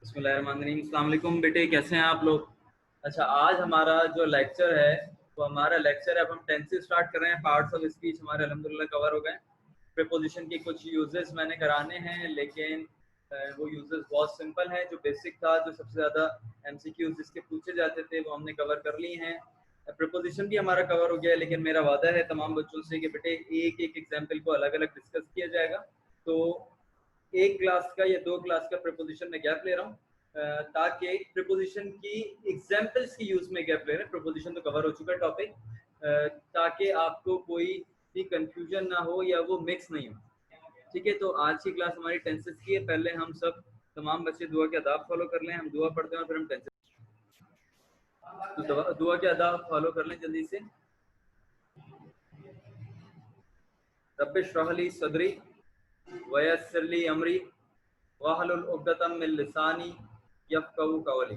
बिस्मिल्लाहिर्रहमानिर्रहीम। अस्सलाम वालेकुम बेटे, कैसे हैं आप लोग? अच्छा, आज हमारा जो लेक्चर है वो हमारा लेक्चर है, अब हम 10 से स्टार्ट कर रहे हैं। पार्ट्स ऑफ स्पीच हमारे अल्हम्दुलिल्लाह कवर हो गए। प्रीपोजिशन के कुछ यूजेस मैंने कराने हैं, लेकिन वो यूजेस बहुत सिंपल हैं। जो बेसिक था, जो सबसे ज़्यादा एमसीक्यूज जिसके पूछे जाते थे, वो हमने कवर कर लिए हैं। प्रीपोजिशन भी हमारा कवर हो गया है, लेकिन मेरा वादा है तमाम बच्चों से कि बेटे एक एक एग्जाम्पल को अलग अलग डिस्कस किया जाएगा। तो एक क्लास का या दो क्लास का प्रीपोजिशन में गैप ले रहा हूँ, ताकि प्रीपोजिशन की एग्जांपल्स की यूज में गैप ले रहे हैं। प्रीपोजिशन तो कवर हो चुका है टॉपिक, ताकि आपको कोई भी कंफ्यूजन ना हो या वो मिक्स नहीं हो। ठीक है, तो आज की क्लास हमारी टेंसेस की है। पहले हम सब तमाम बच्चे दुआ के अदाब फॉलो कर लें। हम दुआ पढ़ते हैं और फिर हम टेंसेस, तो दुआ के अदाब फॉलो कर लें जल्दी से। रब्बिश इश्रह ली सदरी वयस्सिर ली अमरी वहलुल उक़दतम मिन लिसानी यफ़क़हू क़ौली।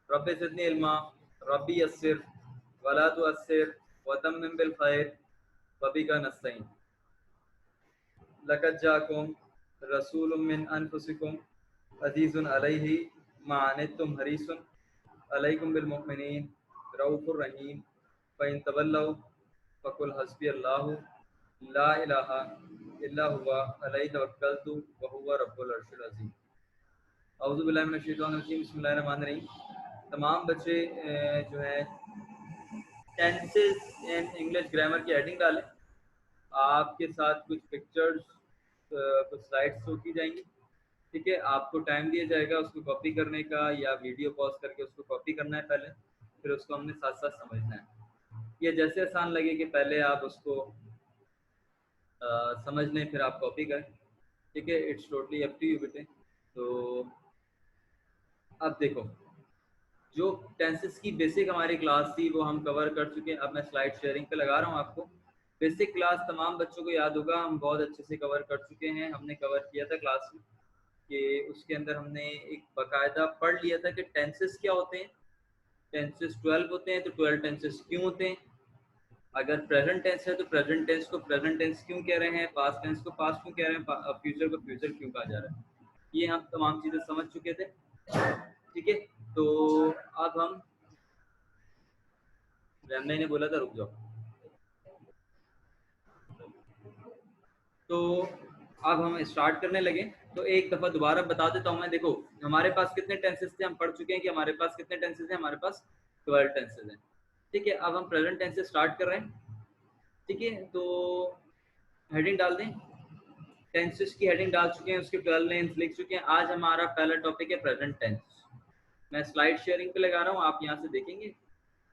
रब्बि ज़िदनी इल्मा रब्बी यस्सिर वला तुअस्सिर वतम्मिम बिल खैर वबिका नस्तईन। लक़द जाअकुम रसूलुम मिन अनफुसिकुम अज़ीज़ुन अलैहि मा अनित्तुम हरीसुन अलैकुम बिल मुमिनीन रऊफ़ुर रहीम। फ़इन तवल्लव फ़कुल हस्बियल्लाहु ला इलाहा इल्ला हुवा अलैहि तवक्कलतु व हुवा रब्बुल अर्शिल अज़ीम। औज़ु बिल्लाहि मिनश शैतानिर रजीम। बिस्मिल्लाहिर्रहमानिर्रहीम। तमाम बच्चे जो है टेंसेस एंड इंग्लिश ग्रामर की हेडिंग डालें। आपके साथ कुछ पिक्चर्स, कुछ स्लाइड्स शो की जाएंगी। ठीक है, आपको टाइम दिया जाएगा उसको कॉपी करने का, या वीडियो पॉज करके उसको कॉपी करना है पहले, फिर उसको हमने साथ साथ समझना है। ये जैसे आसान लगे कि पहले आप उसको समझ लें फिर आप कॉपी करें। ठीक है, it's totally up to you बेटे। तो अब देखो, जो टेंसेस की बेसिक हमारी क्लास थी वो हम कवर कर चुके हैं। अब मैं स्लाइड शेयरिंग पे लगा रहा हूँ आपको। बेसिक क्लास तमाम बच्चों को याद होगा, हम बहुत अच्छे से कवर कर चुके हैं। हमने कवर किया था क्लास में कि उसके अंदर हमने एक बाकायदा पढ़ लिया था कि टेंसेस क्या होते हैं। टेंसेस 12 होते हैं, तो 12 टेंसेस क्यों होते हैं। अगर प्रेजेंट टेंस है तो प्रेजेंट टेंस को प्रेजेंट टेंस क्यों कह रहे हैं, पास्ट टेंस को पास्ट क्यों कह रहे हैं, फ्यूचर को फ्यूचर क्यों कहा जा रहा है। ये हम तमाम चीज़ें समझ चुके थे। ठीक है, तो अब हम, रैमने ने बोला था रुक जाओ, तो अब हम स्टार्ट करने लगे। तो एक दफ़ा दोबारा बता देता हूँ मैं। देखो, हमारे पास कितने टेंसेस थे, हम पढ़ चुके हैं कि हमारे पास कितने टेंसेस हैं। हमारे पास 12 टेंसेस हैं। ठीक है, अब हम प्रेजेंट टेंस से स्टार्ट कर रहे हैं। ठीक है, तो हेडिंग डाल दें। टेंसेस की हेडिंग डाल चुके हैं, उसके 12 नेम्स लिख चुके हैं। आज हमारा पहला टॉपिक है प्रेजेंट टेंस। मैं स्लाइड शेयरिंग पे लगा रहा हूँ, आप यहाँ से देखेंगे,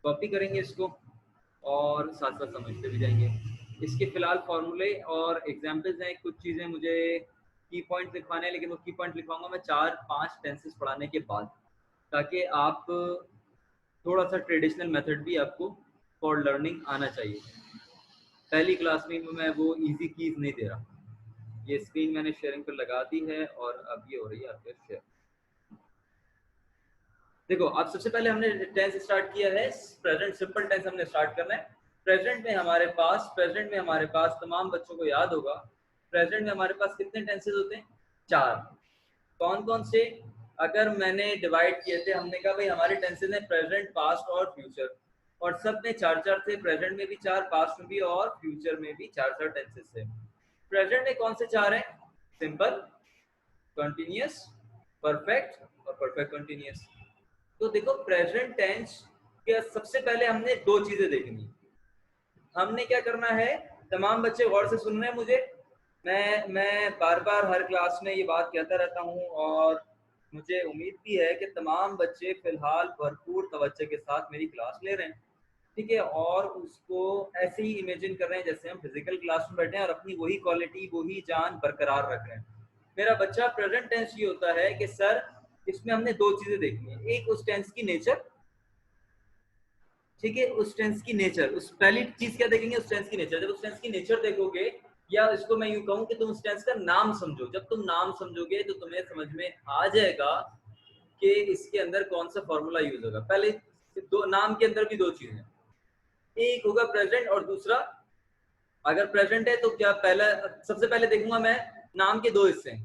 कॉपी करेंगे इसको और साथ साथ समझते भी जाएंगे। इसके फिलहाल फॉर्मूले और एग्जाम्पल्स हैं। कुछ चीज़ें मुझे की पॉइंट लिखवाने हैं, लेकिन वो की पॉइंट लिखवाऊंगा मैं 4-5 टेंसेस पढ़ाने के बाद, ताकि आप थोड़ा सा ट्रेडिशनल मेथड भी आपको फॉर लर्निंग आना चाहिए। पहली क्लास में मैं वो इजी कीज नहीं दे रहा। ये स्क्रीन मैंने शेयरिंग पर लगा दी है और अब ये हो रही है आपके शेयर। देखो, अब सबसे पहले हमने टेंस स्टार्ट किया है प्रेजेंट सिंपल टेंस हमने स्टार्ट करना है। प्रेजेंट में हमारे पास तमाम बच्चों को याद होगा, प्रेजेंट में हमारे पास कितने टेंसेस होते हैं? 4। कौन कौन से? अगर मैंने डिवाइड किए थे, हमने कहा भाई हमारे टेंसेस हैं प्रेजेंट, पास्ट और फ्यूचर, और सब में 4-4 थे। प्रेजेंट में भी 4, पास्ट में भी और फ्यूचर में भी 4-4 टेंसेस थे। प्रेजेंट में कौन से 4 हैं? सिंपल, कंटिन्यूअस, परफेक्ट और परफेक्ट कंटिन्यूअस। तो देखो, प्रेजेंट टेंस के सबसे पहले हमने 2 चीजें देखनी। हमने क्या करना है, तमाम बच्चे गौर से सुन रहे हैं मुझे। मैं बार बार हर क्लास में ये बात कहता रहता हूँ, और मुझे उम्मीद भी है कि तमाम बच्चे फिलहाल भरपूर तवज्जो के साथ मेरी क्लास ले रहे हैं। ठीक है, और उसको ऐसे ही इमेजिन कर रहे हैं जैसे हम फिजिकल क्लास में बैठे हैं, और अपनी वही क्वालिटी, वही जान बरकरार रख रहे हैं। मेरा बच्चा, प्रेजेंट टेंस ये होता है कि सर इसमें हमने 2 चीजें देखनी है। एक, उस टेंस की नेचर। ठीक है, उस टेंस की नेचर, उस पहली चीज क्या देखेंगे? उस टेंस की नेचर। जब उस टेंस की नेचर देखोगे, या इसको मैं यूं कहूं कि तुम उस टेंस का नाम समझो। जब तुम नाम समझोगे तो तुम्हें समझ में आ जाएगा कि इसके अंदर कौन सा फॉर्मूला यूज होगा। पहले दो नाम के अंदर भी 2 चीजें, एक होगा प्रेजेंट और दूसरा, अगर प्रेजेंट है तो क्या, पहला सबसे पहले देखूंगा मैं नाम के 2 हिस्से।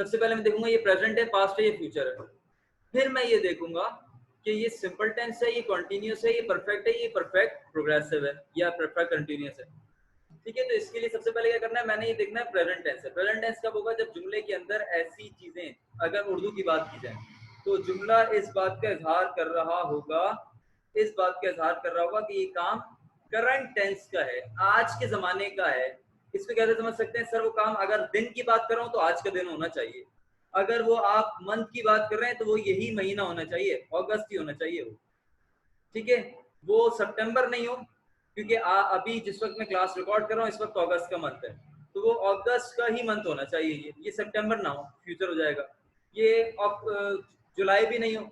सबसे पहले मैं देखूंगा ये प्रेजेंट है, पास्ट है, ये फ्यूचर है। फिर मैं ये देखूंगा कि ये सिंपल टेंस है, ये कॉन्टिन्यूस है, ये परफेक्ट है, ये परफेक्ट प्रोग्रेसिव है या परफेक्ट कंटिन्यूस है। ठीक है, तो इसके लिए सबसे पहले क्या करना है, मैंने ये देखना है प्रेजेंट टेंस है। प्रेजेंट टेंस कब होगा, जब जुमले के अंदर ऐसी चीजें, अगर उर्दू की बात की जाए तो जुमला इस बात का इजहार कर रहा होगा, इस बात का इजहार कर रहा होगा कि ये काम करंट टेंस का है, आज के जमाने का है। इसको कैसे समझ सकते हैं, सर वो काम अगर दिन की बात कर रहा हूँ तो आज का दिन होना चाहिए, अगर वो आप मंथ की बात कर रहे हैं तो वो यही महीना होना चाहिए, अगस्त ही होना चाहिए वो। ठीक है, वो सितंबर नहीं हो, क्योंकि अभी जिस वक्त मैं क्लास रिकॉर्ड कर रहा हूँ इस वक्त अगस्त का मंथ है, तो वो अगस्त का ही मंथ होना चाहिए, ये सितंबर ना हो, फ्यूचर हो जाएगा। ये जुलाई भी नहीं हो,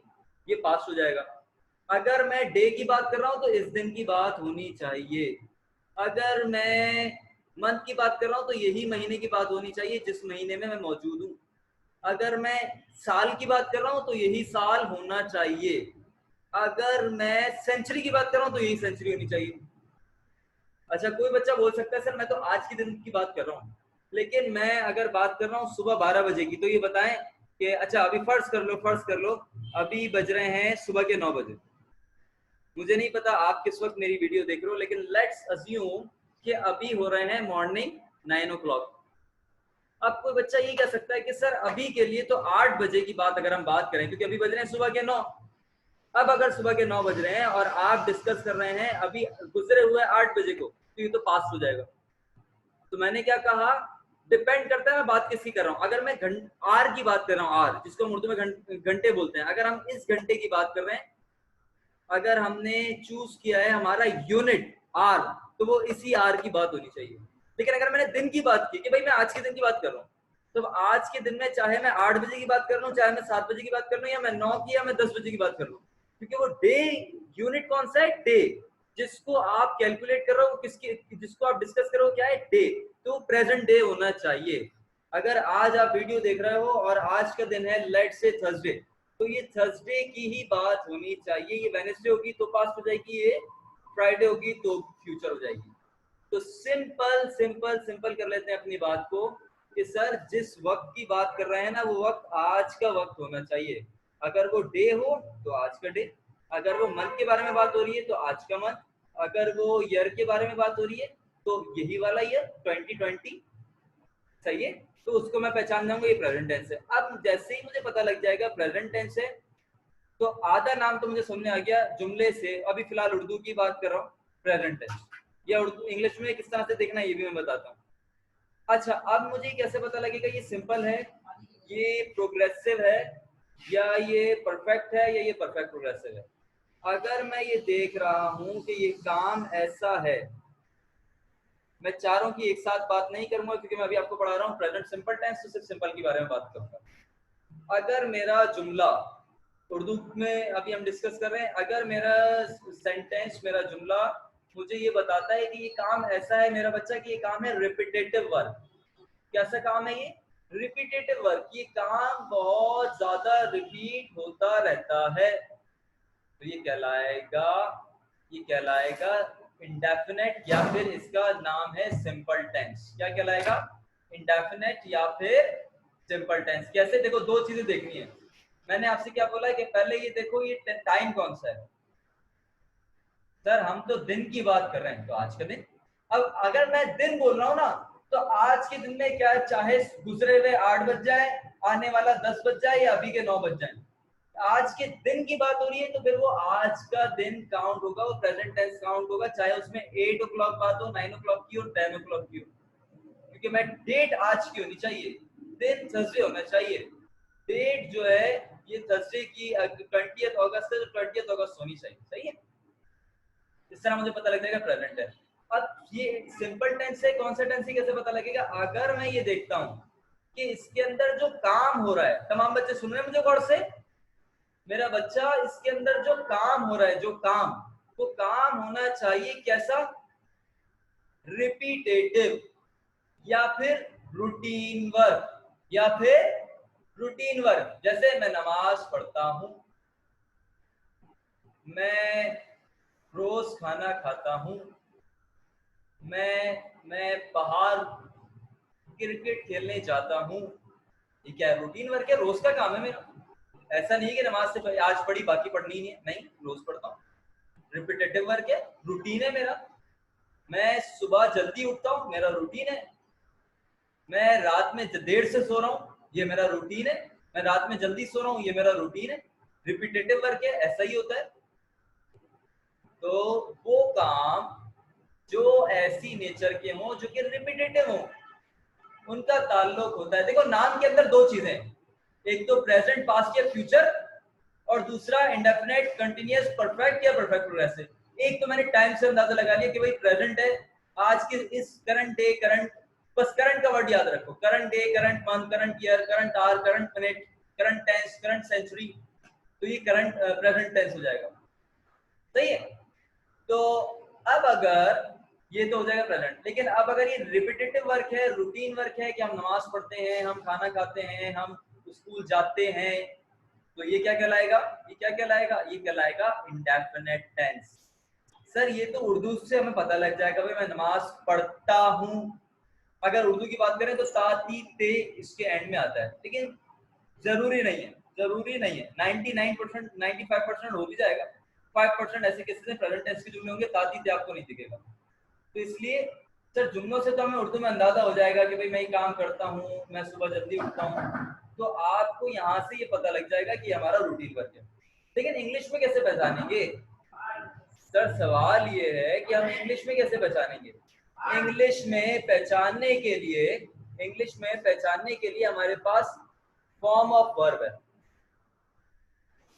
ये पास्ट हो जाएगा। अगर मैं डे की बात कर रहा हूँ तो इस दिन की बात होनी चाहिए। अगर मैं मंथ की बात कर रहा हूँ तो यही महीने की बात होनी चाहिए जिस महीने में मैं मौजूद हूँ। अगर मैं साल की बात कर रहा हूँ तो यही साल होना चाहिए। अगर मैं सेंचुरी की बात कर रहा हूँ तो यही सेंचुरी होनी चाहिए। अच्छा, कोई बच्चा बोल सकता है सर मैं तो आज के दिन की बात कर रहा हूँ, लेकिन मैं अगर बात कर रहा हूँ सुबह 12 बजे की, तो ये बताएं कि अच्छा अभी फर्ज कर लो अभी बज रहे हैं सुबह के 9 बजे। मुझे नहीं पता आप किस वक्त मेरी वीडियो देख रहे हो, लेकिन लेट्स अज्यूम कि अभी हो रहे हैं मॉर्निंग 9 o'clock। अब कोई बच्चा ये कह सकता है कि सर अभी के लिए तो 8 बजे की बात अगर हम बात करें, क्योंकि अभी बज रहे हैं सुबह के 9। अब अगर सुबह के 9 बज रहे हैं और आप डिस्कस कर रहे हैं अभी गुजरे हुए 8 बजे को, तो ये तो पास हो जाएगा। तो मैंने क्या कहा, डिपेंड करता है मैं बात किसकी कर रहा हूँ। अगर मैं आर की बात कर रहा हूँ, आर जिसको हम उर्दू में घंटे बोलते हैं, अगर हम इस घंटे की बात कर रहे हैं, अगर हमने चूज किया है हमारा यूनिट आर, तो वो इसी आर की बात होनी चाहिए। लेकिन अगर मैंने दिन की बात की कि भाई मैं आज के दिन की बात कर रहा हूँ, तो आज के दिन में चाहे मैं 8 बजे की बात कर रहा हूँ, चाहे मैं 7 बजे की बात कर रहा हूँ, या मैं 9 की या मैं 10 बजे की बात कर रहा हूँ, क्योंकि वो डे यूनिट कौन सा है, डे जिसको आप कैलकुलेट कर रहे हो, किसकी जिसको आप डिस्कस कर रहे हो क्या है, डे, तो प्रेजेंट डे होना चाहिए। अगर आज आप वीडियो देख रहे हो और आज का दिन है लेट से थर्सडे, तो ये थर्सडे की ही बात होनी चाहिए। ये वेडनेसडे होगी तो पास्ट हो जाएगी, ये फ्राइडे होगी तो फ्यूचर हो जाएगी। तो सिंपल सिंपल सिंपल कर लेते हैं अपनी बात को कि सर जिस वक्त की बात कर रहे हैं ना, वो वक्त आज का वक्त होना चाहिए। अगर वो डे हो तो आज का डे, अगर वो मंथ के बारे में बात हो रही है तो आज का मंथ, अगर वो ईयर के बारे में बात हो रही है तो यही वाला ईयर 2020, सही है। तो उसको मैं पहचान जाऊंगा ये प्रेजेंट टेंस है। अब जैसे ही मुझे पता लग जाएगा प्रेजेंट टेंस है, तो आधा नाम तो मुझे समझ आ गया जुमले से। अभी फिलहाल उर्दू की बात कर रहा हूँ, प्रेजेंट टेंस, या उर्दू इंग्लिश में किस तरह से देखना है ये भी मैं बताता हूँ। अच्छा, अब मुझे कैसे पता लगेगा ये सिंपल है, ये प्रोग्रेसिव है, या ये परफेक्ट है, या ये परफेक्ट प्रोग्रेसिव है। अगर मैं ये देख रहा हूं कि ये काम ऐसा है, मैं चारों की एक साथ बात नहीं करूंगा क्योंकि मैं अभी आपको पढ़ा रहा हूँ प्रेजेंट सिंपल टेंस, तो सिर्फ सिंपल के बारे में बात करूंगा। अगर मेरा जुमला उर्दू में अभी हम डिस्कस कर रहे हैं, अगर मेरा सेंटेंस, मेरा जुमला मुझे ये बताता है कि ये काम ऐसा है मेरा बच्चा, कि ये काम है रिपीटेटिव वर्क। कैसा काम है ये, रिपीटेटिव वर्क, ये काम बहुत ज्यादा रिपीट होता रहता है, तो ये कहलाएगा इंडेफिनेट, या फिर इसका नाम है सिंपल टेंस। क्या कहलाएगा, इंडेफिनेट या फिर सिंपल टेंस। कैसे, देखो दो चीजें देखनी है। मैंने आपसे क्या बोला कि पहले ये देखो ये टाइम कौन सा है, सर हम तो दिन की बात कर रहे हैं तो आज का दिन। अब अगर मैं दिन बोल रहा हूँ ना, तो आज के दिन में क्या है, चाहे गुजरे हुए 8 बज जाए, आने वाला 10 बज जाए, या अभी के 9 बज जाए, आज के दिन की बात हो रही है तो फिर वो आज का दिन काउंट होगा, वो प्रेजेंट टेंस काउंट होगा, चाहे उसमें 8 o'clock बात हो, 9 o'clock की हो, 10 o'clock की हो, क्योंकि मैं डेट आज की होनी चाहिए, दिन थर्सडे होना चाहिए। डेट जो है ये थर्सडे की 20th अगस्त है, तो 20th अगस्त होनी चाहिए, सही है। इस तरह मुझे पता लग जाएगा प्रेजेंट है। अब ये सिंपल टेंस है, कौन सा टेंस है, कैसे पता लगेगा, अगर मैं ये देखता हूं कि इसके अंदर जो काम हो रहा है, तमाम बच्चे सुन रहे हैं मुझे गौर से, मेरा बच्चा इसके अंदर जो काम हो रहा है, जो काम, वो काम होना चाहिए कैसा, रिपीटेटिव, या फिर रूटीन वर्क, या फिर रूटीन वर्क। जैसे मैं नमाज पढ़ता हूं, मैं रोज खाना खाता हूं, मैं बाहर क्रिकेट खेलने जाता हूं, ये क्या है, रूटीन वर्क है, रोज का काम है मेरा। ऐसा नहीं है कि नमाज से आज पढ़ी बाकी पढ़नी नहीं है, नहीं, रोज पढ़ता हूँ। रिपीटेटिव वर्क है, रूटीन है मेरा। मैं सुबह जल्दी उठता हूँ, मेरा रूटीन है। मैं रात में देर से सो रहा हूँ, ये मेरा रूटीन है। मैं रात में जल्दी सो रहा हूँ, ये मेरा रूटीन है। रिपीटेटिव वर्क है, ऐसा ही होता है। तो वो काम जो ऐसी नेचर के हों जो कि रिपीटेटिव हों, उनका ताल्लुक होता है। देखो नाम के अंदर दो चीजें, एक तो प्रेजेंट, पास्ट या फ्यूचर, और दूसरा इंडेफिनेट, कंटिन्यूअस, परफेक्ट या परफेक्ट प्रोग्रेसिव। एक तो मैंने टाइम से अंदाजा लगा लिया कि भाई प्रेजेंट है, आज के इस करंट डे, करंट, बस करंट का वर्ड याद रखो, current day, current month, current year, current hour, current minute, current tense, current century, तो ये करंट प्रेजेंट टेंस हो जाएगा। सही है। तो अब अगर ये तो हो जाएगा प्रेजेंट, लेकिन अब अगर ये रिपीटेटिव वर्क है, रूटीन वर्क है कि हम नमाज पढ़ते हैं, हम खाना खाते हैं, हम स्कूल जाते हैं, तो ये क्या कहलाएगा, ये क्या कहलाएगा, ये कहलाएगा इंडेफिनेट टेंस। सर ये तो उर्दू से हमें पता लग जाएगा, भाई मैं नमाज पढ़ता हूँ। अगर उर्दू की बात करें तो ताती ते इसके एंड में आता है, लेकिन जरूरी नहीं है, जरूरी नहीं है। 99%, 95% हो भी जाएगा, 5% ऐसे केसेस में प्रेजेंट टेंस के जुमले होंगे, ताती ते आपको नहीं दिखेगा। तो इसलिए सर जुमलों से तो हमें उर्दू में अंदाजा हो जाएगा कि भाई मैं ये काम करता हूँ, मैं सुबह जल्दी उठता हूँ, तो आपको यहाँ से ये पता लग जाएगा कि हमारा रूटीन वर्क है। लेकिन इंग्लिश में कैसे पहचानेंगे? सर सवाल ये है कि हम इंग्लिश में कैसे पहचानेंगे? इंग्लिश में पहचानने के लिए, इंग्लिश में पहचानने के लिए हमारे पास फॉर्म ऑफ वर्ब है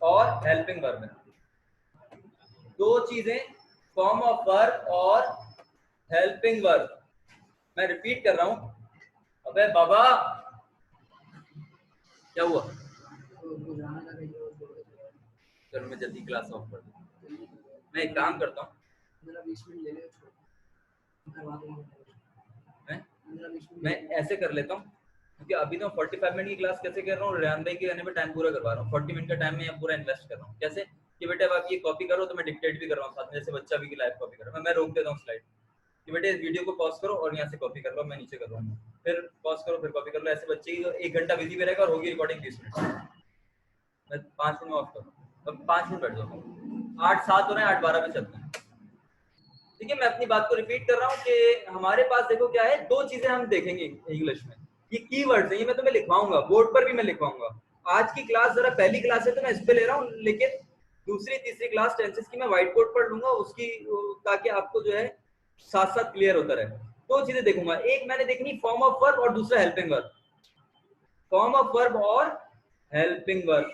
और हेल्पिंग वर्ब है। दो चीजें, फॉर्म ऑफ वर्ब और हेल्पिंग वर्ब। मैं रिपीट कर रहा हूं। अबे बाबा क्या हुआ? चलो मैं जल्दी क्लास ऑफ कर दूं। मैं एक काम करता हूँ, मैं ऐसे कर लेता हूँ, क्योंकि अभी तो 45 मिनट की क्लास कैसे कर रहा हूँ, रेहान भाई के कहने पे टाइम पूरा करवा रहा हूँ। 40 मिनट का टाइम मैं पूरा इन्वेस्ट कर रहा हूँ। कैसे कि बेटे अब आप ये कॉपी करो, तो मैं डिक्टेट भी कर रहा हूँ साथ में, जैसे बच्चा भी की लाइव कॉपी कर रहा है। मैं रोक देता हूँ स्लाइड कि बेटे इस वीडियो को पॉज करो और यहाँ से कॉपी कर लो, मैं नीचे कर रहा हूँ, फिर पॉज करो, फिर कॉपी कर लो। ऐसे बच्चे की 1 घंटा बिजी भी रहेगा और होगी रिकॉर्डिंग 20 मिनट। मैं 5 मिनट में ऑफ कर रहा हूँ, अब 5 मिनट बैठ जाऊँ। 8-7 हो रहे हैं, 8-12 में चलते हैं। ठीक है, मैं अपनी बात को रिपीट कर रहा हूँ कि हमारे पास देखो क्या है, दो चीजें हम देखेंगे इंग्लिश में। ये कीवर्ड्स हैं, ये मैं तुम्हें लिखवाऊंगा, बोर्ड पर भी मैं लिखवाऊंगा। आज की क्लास जरा पहली क्लास है तो मैं इस पे ले रहा हूँ, लेकिन दूसरी तीसरी क्लास टेंसेस की मैं व्हाइट बोर्ड पर लूंगा उसकी, ताकि आपको जो है साथ साथ क्लियर होता रहे। दो चीजें देखूंगा, एक मैंने देखनी फॉर्म ऑफ वर्ब और दूसरा helping verb. Form of verb और हेल्पिंग वर्ब।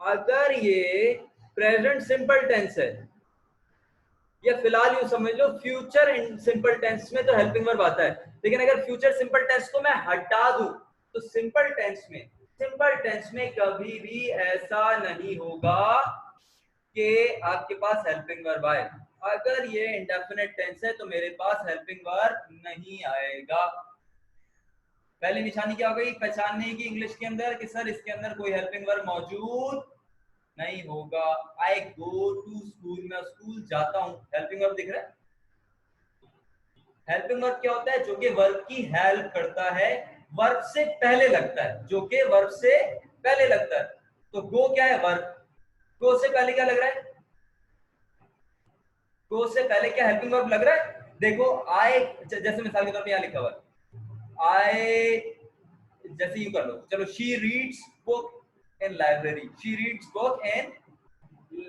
अगर ये प्रेजेंट सिंपल टेंस है, या फिलहाल यूं समझ लो फ्यूचर सिंपल टेंस में तो हेल्पिंग वर्ब आता है, लेकिन अगर फ्यूचर सिंपल टेंस को मैं हटा दूं तो सिंपल टेंस में कभी भी ऐसा नहीं होगा कि आपके पास हेल्पिंग वर्ब आए। अगर ये इंडेफिनिट टेंस है तो मेरे पास हेल्पिंग वर्ब नहीं आएगा। पहली निशानी क्या हो गई पहचानने की इंग्लिश के अंदर कि सर इसके अंदर कोई हेल्पिंग वर्ब मौजूद नहीं होगा। आई गो टू स्कूल, मैं स्कूल जाता हूँ, हेल्पिंग वर्ब दिख रहा है। हेल्पिंग वर्ब क्या होता है? जो कि वर्ब की हेल्प करता है, वर्ब से पहले लगता है, जो कि वर्ब से पहले लगता है। तो गो क्या है? वर्ब। गो से पहले क्या लग रहा है? गो से पहले क्या हेल्पिंग वर्ब लग रहा है? देखो आई, जैसे मिसाल के तौर पे यहाँ लिखा हुआ आई, जैसे यू कर लो, चलो she reads book in library, she reads book in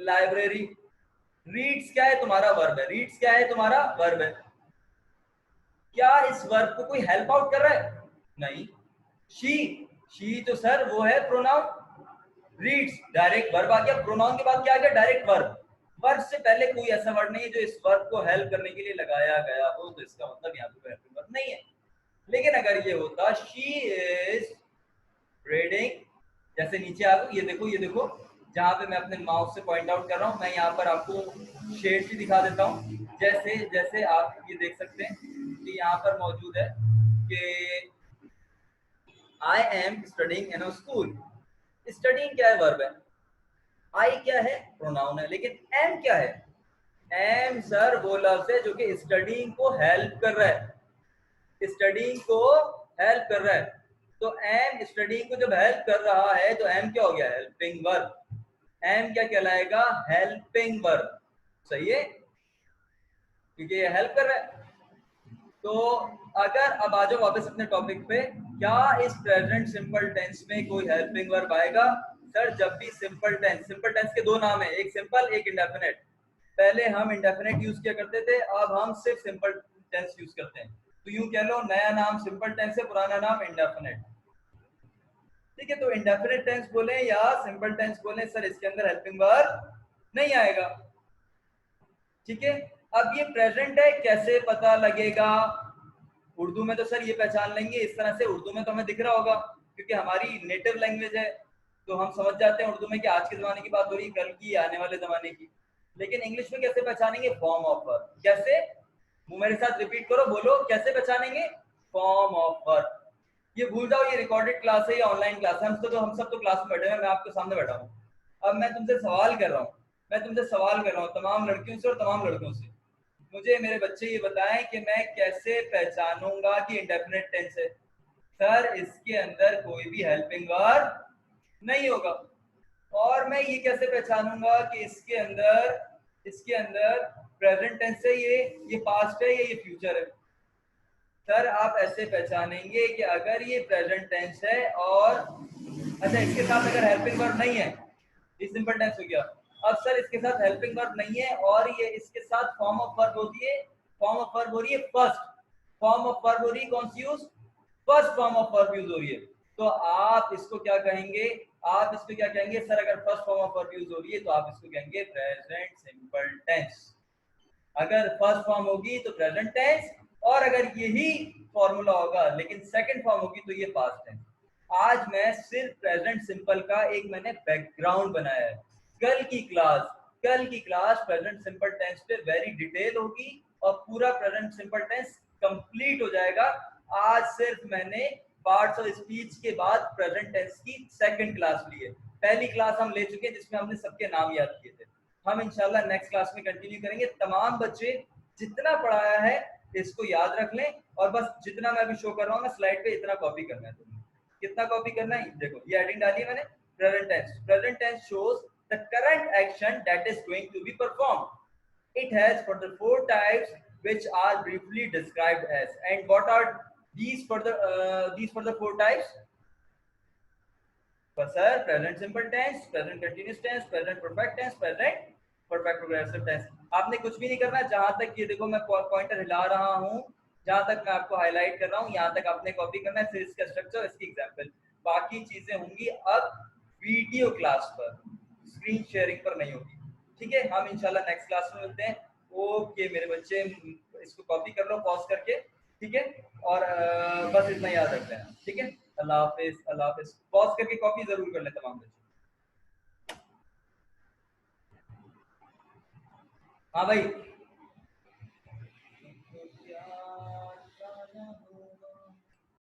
library. Reads क्या है? तुम्हारा वर्ब है। रीड्स क्या है? तुम्हारा वर्ब है। क्या इस वर्ब को कोई हेल्प आउट कर रहा है? नहीं। शी तो सर वो है प्रोनाउन। रीड्स डायरेक्ट वर्ब आ गया, प्रोनाउन के बाद क्या आ गया? Direct verb. वर्ब से पहले कोई ऐसा वर्ड नहीं है जो इस वर्ब को हेल्प करने के लिए लगाया गया हो, तो इसका मतलब यहाँ पे हेल्पिंग वर्ब नहीं है। लेकिन अगर ये होता शी इज रीडिंग, जैसे नीचे आ गई, ये देखो जहाँ पे मैं अपने माउस से पॉइंट आउट कर रहा हूँ, मैं यहाँ पर आपको शेड भी दिखा देता हूँ। जैसे जैसे आप ये देख सकते हैं कि यहाँ पर मौजूद है कि I am studying in a school. Studying क्या है? वर्ब है। आई क्या है? प्रोनाउन है। लेकिन एम क्या है? एम सर वो लफ्ज है जो कि स्टडिंग को हेल्प कर रहा है, स्टडिंग को हेल्प कर रहा है। तो एम स्टडीइंग को जब हेल्प कर रहा है तो एम क्या हो गया, हेल्पिंग वर्ब। एम क्या कहलाएगा, हेल्पिंग वर्ब। सही है, क्योंकि ये हेल्प कर रहा है। तो अगर अब आ जाओ वापस अपने टॉपिक पे, क्या इस प्रेजेंट सिंपल टेंस में कोई हेल्पिंग वर्ब आएगा? सर जब भी सिंपल टेंस के दो नाम है, एक सिंपल एक इंडेफिनेट। पहले हम इंडेफिनेट यूज किया करते थे, अब हम सिर्फ सिंपल टेंस यूज करते हैं। तो यूं कह लो, नया नाम सिंपल टेंस है, पुराना नाम इंडेफिनेट। ठीक है, तो इंडेफिनेट टेंस बोले या सिंपल टेंस बोले, सर इसके अंदर हेल्पिंग वर्ब नहीं आएगा। ठीक है, अब ये प्रेजेंट है, कैसे पता लगेगा? उर्दू में तो सर ये पहचान लेंगे इस तरह से, उर्दू में तो हमें दिख रहा होगा क्योंकि हमारी नेटिव लैंग्वेज है, तो हम समझ जाते हैं उर्दू में कि आज के जमाने की बात हो रही, कल की, आने वाले जमाने की। लेकिन इंग्लिश में कैसे पहचानेंगे? Form of verb. कैसे? वो मेरे साथ रिपीट करो, बोलो कैसे पहचानेंगे? Form of verb. ये भूल जाओ, ये रिकॉर्डेड क्लास है या ऑनलाइन क्लास है, हम सब तो क्लास में बैठे हैं, मैं आपके सामने बैठा हूँ। अब मैं तुमसे सवाल कर रहा हूँ, तमाम लड़कियों से और तमाम लड़कों से, मुझे मेरे बच्चे ये बताएं कि मैं कैसे पहचानूंगा कि इंडेफिनेट टेंस है? सर इसके अंदर कोई भी हेल्पिंग वर्ब नहीं होगा। और मैं ये कैसे पहचानूंगा कि इसके अंदर प्रेजेंट टेंस है, ये पास्ट है या ये फ्यूचर है? सर आप ऐसे पहचानेंगे कि अगर ये प्रेजेंट टेंस है और अच्छा इसके साथ अगर हेल्पिंग वर्ब नहीं है, ये सिंपल टेंस हो गया। अब सर इसके साथ हेल्पिंग वर्ब नहीं है और ये इसके साथ फॉर्म ऑफ वर्ब होती है, फॉर्म ऑफ वर्ब हो रही है फर्स्ट, फॉर्म ऑफ वर्ब हो रही है कौन सी use? First form of verb use हो रही है। तो आप इसको क्या कहेंगे? सर अगर first form of verb use हो रही है तो आप इसको कहेंगे प्रेजेंट सिंपल टेंस। अगर फर्स्ट फॉर्म होगी तो प्रेजेंट टेंस, और अगर यही फॉर्मूला होगा लेकिन सेकंड फॉर्म होगी तो ये पास्ट टेंस। आज मैं सिर्फ प्रेजेंट सिंपल का एक मैंने बैकग्राउंड बनाया है। कल की क्लास प्रेजेंट सिंपल टेंस पे वेरी डिटेल होगी और पूरा प्रेजेंट सिंपल टेंस कंप्लीट हो जाएगा। आज सिर्फ मैंने पार्ट्स ऑफ स्पीच के बाद प्रेजेंट टेंस की सेकंड क्लास ली है। पहली क्लास हम ले चुके हैं जिसमें हमने सबके नाम याद किए थे। हम इंशाल्लाह नेक्स्ट क्लास में कंटिन्यू करेंगे। तमाम बच्चे जितना पढ़ाया है इसको याद रख लें और बस जितना मैं अभी शो कर रहा हूँ ना स्लाइड पे, इतना कॉपी करना है तुम्हें। कितना कॉपी करना है? देखो ये हेडिंग डाली है मैंने, present tense shows the current action that is going to be performed. It has for the four types which are briefly described as, and what are these for the four types? Sir present simple tense, present continuous tense, present perfect tense, present perfect progressive tense. आपने कुछ भी नहीं करना, जहां तक ये देखो मैं पॉइंटर हिला रहा हूं, जहां तक मैं आपको हाईलाइट कर रहा हूं, यहां तक आपने कॉपी करना है, फिर इसका स्ट्रक्चर, इसकी एग्जांपल, बाकी चीजें होंगी अब वीडियो क्लास पर, स्क्रीन शेयरिंग पर नहीं होगी। ठीक है, हम इंशाल्लाह नेक्स्ट क्लास में मिलते हैं। ओके मेरे बच्चे, इसको कॉपी कर लो पॉज करके, ठीक है, और बस इतना याद रखते हैं। ठीक है, अल्लाह हाफिज, अल्लाह हाफिज। पॉज करके कॉपी जरूर कर ले तमाम बच्चे। हाँ भाई।